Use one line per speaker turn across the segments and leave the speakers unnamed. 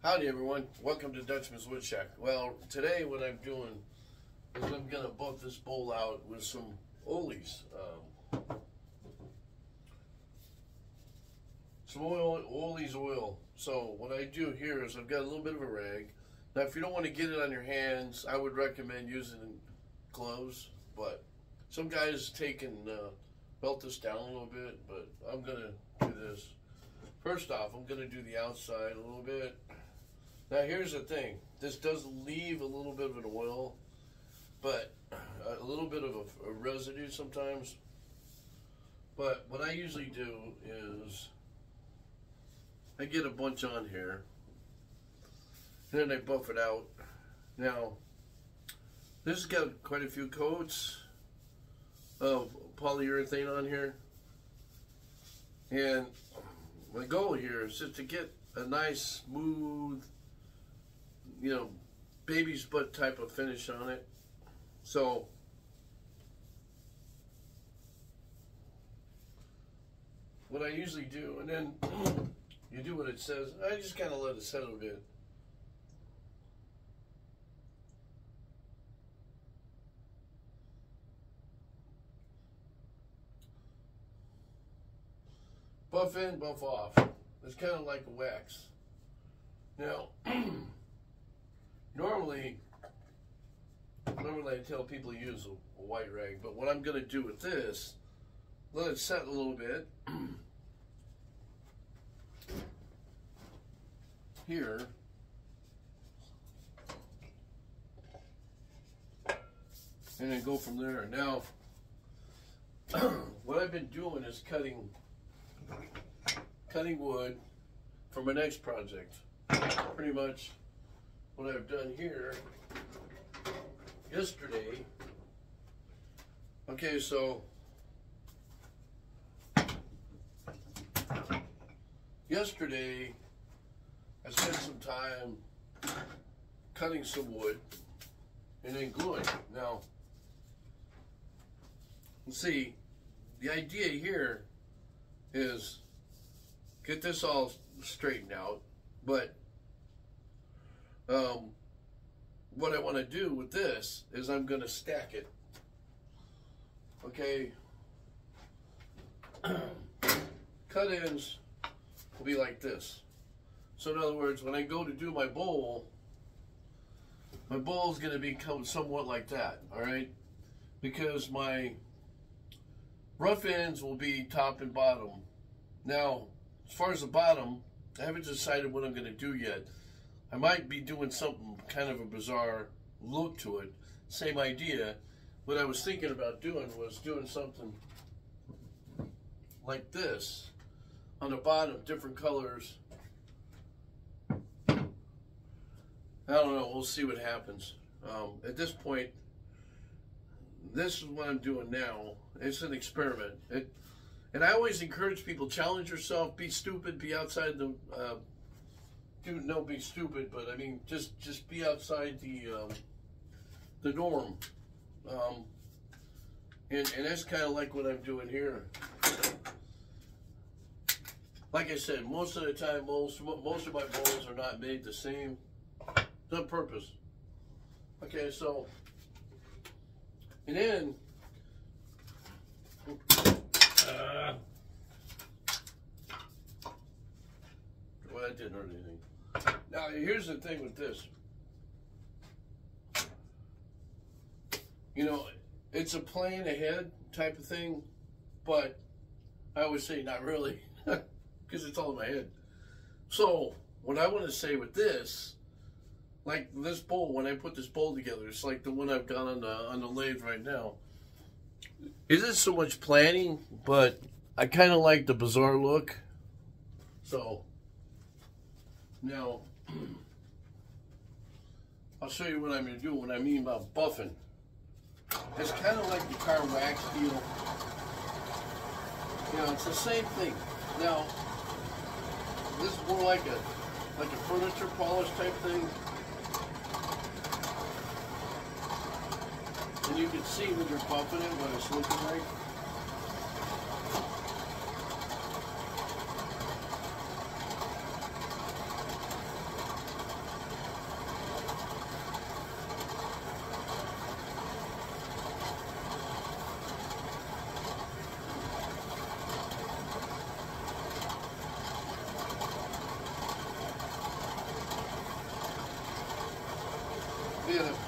Howdy everyone, welcome to Dutchman's Wood Shack. Well, today what I'm doing is I'm going to buff this bowl out with some Ole's. Some Ole's oil. So what I do here is I've got a little bit of a rag. Now if you don't want to get it on your hands, I would recommend using gloves, but some guys melt this down a little bit, but I'm going to do this. First off, I'm going to do the outside a little bit. Now here's the thing, this does leave a little bit of an oil, but a little bit of a residue sometimes. But what I usually do is I get a bunch on here, and then I buff it out. Now, this has got quite a few coats of polyurethane on here, and my goal here is just to get a nice, smooth, baby's butt type of finish on it. So what I usually do, and then you do what it says. I just kind of let it settle a bit. Buff in, buff off. It's kind of like a wax. Now, normally I tell people to use a white rag, but what I'm going to do with this, let it set a little bit. Here. And then go from there. Now, what I've been doing is cutting wood for my next project. Pretty much what I've done here yesterday. Okay, so yesterday I spent some time cutting some wood and then gluing. Now, see, the idea here is get this all straightened out, but what I want to do with this is I'm going to stack it. Okay, cut-ins will be like this. So in other words, when I go to do my bowl is going to become somewhat like that, all right? Because my rough ends will be top and bottom. Now, as far as the bottom, I haven't decided what I'm going to do yet. I might be doing something kind of a bizarre look to it. Same idea. What I was thinking about doing was doing something like this on the bottom, different colors. I don't know, we'll see what happens. At this point, this is what I'm doing now. It's an experiment. And I always encourage people, challenge yourself, be stupid, be outside the, be stupid, but I mean, just be outside the norm. And that's kind of like what I'm doing here. Like I said, most of the time, most of my bowls are not made the same. It's on purpose. Okay, so, and then, well, that didn't hurt anything. Now, here's the thing with this. It's a plan ahead type of thing, but I always say not really, because it's all in my head. So, what I want to say with this, like this bowl, when I put this bowl together, it's like the one I've got on the lathe right now. It isn't so much planning, but I kind of like the bizarre look. So, now, I'll show you what I'm going to do, what I mean by buffing. It's kind of like the car wax deal. It's the same thing. Now, this is more like a furniture polish type thing. And you can see when you're buffing it what it's looking like.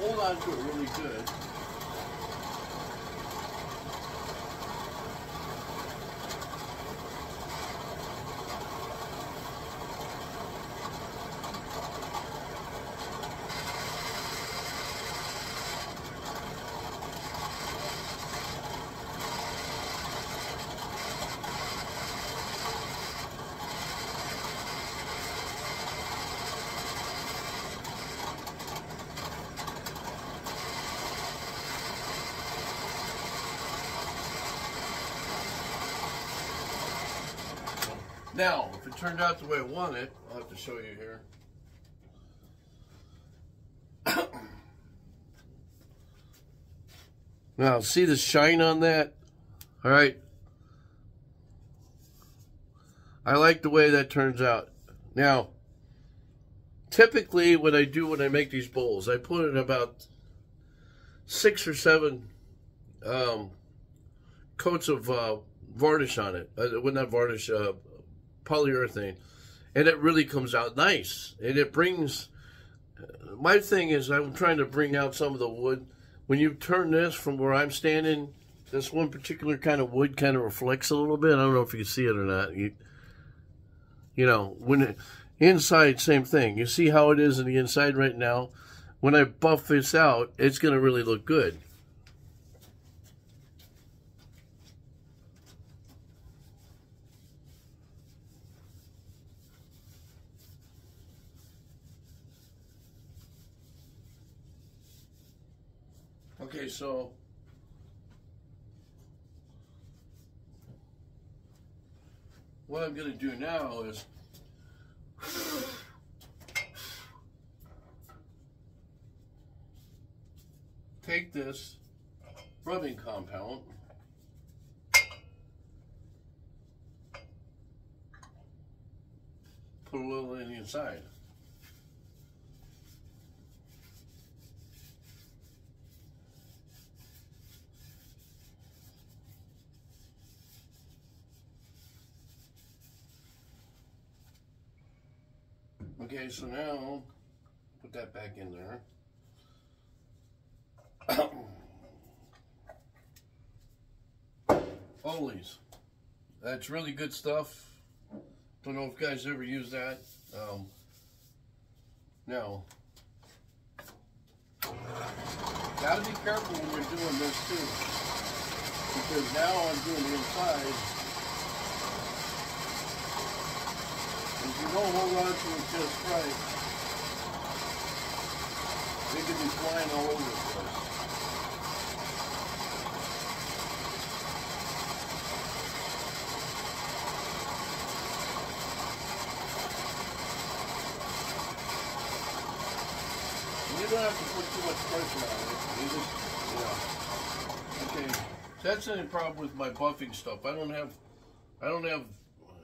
hold on to it really good. Now, if it turned out the way I want it, I'll have to show you here. Now, see the shine on that? All right. I like the way that turns out. Now, typically what I do when I make these bowls, I put in about 6 or 7 coats of varnish on it. Well, not varnish, polyurethane, and it really comes out nice. And it brings, my thing is I'm trying to bring out some of the wood. When you turn this from where I'm standing, this one particular kind of wood kind of reflects a little bit. I don't know if you can see it or not. You know, when it, inside, same thing. You see how it is in the inside right now. When I buff this out, it's going to really look good. Okay, so what I'm going to do now is take this rubbing compound, put a little in the inside. Okay, so now put that back in there. Ollie's. That's really good stuff. Don't know if you guys ever use that. Now, gotta be careful when you're doing this too, because now I'm doing the inside. If you don't hold on to it just right, it can be flying all over the place. You don't have to put too much pressure on it. You just, okay. That's the problem with my buffing stuff. I don't have,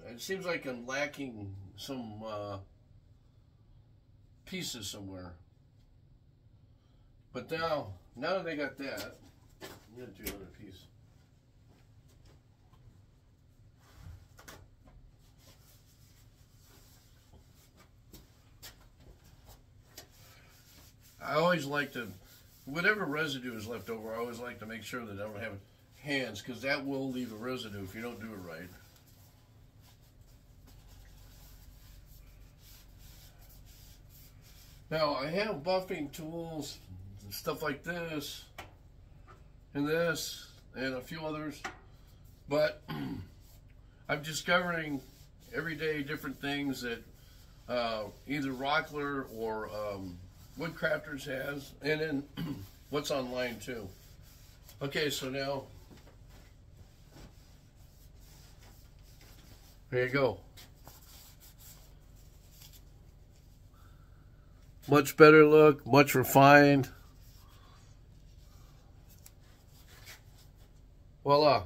it seems like I'm lacking some pieces somewhere. But now that I got that, I'm going to do another piece. I always like to, whatever residue is left over, I always like to make sure that I don't have hands, because that will leave a residue if you don't do it right. Now, I have buffing tools and stuff like this, and a few others, but I'm discovering every day different things that either Rockler or Woodcrafters has, and then what's online too. Okay, so now, there you go. Much better look, much refined. Voila.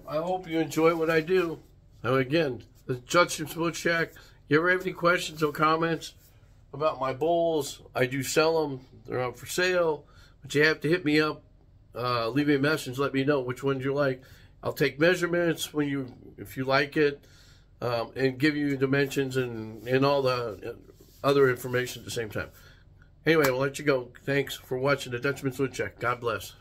I hope you enjoy what I do. Now again, the Judson's Wood Shack. You ever have any questions or comments about my bowls? I do sell them. They're out for sale. But you have to hit me up. Leave me a message. Let me know which ones you like. I'll take measurements if you like it. And give you dimensions and all the other information at the same time. Anyway, I'll let you go. Thanks for watching the Dutchman's Woodchuck. God bless.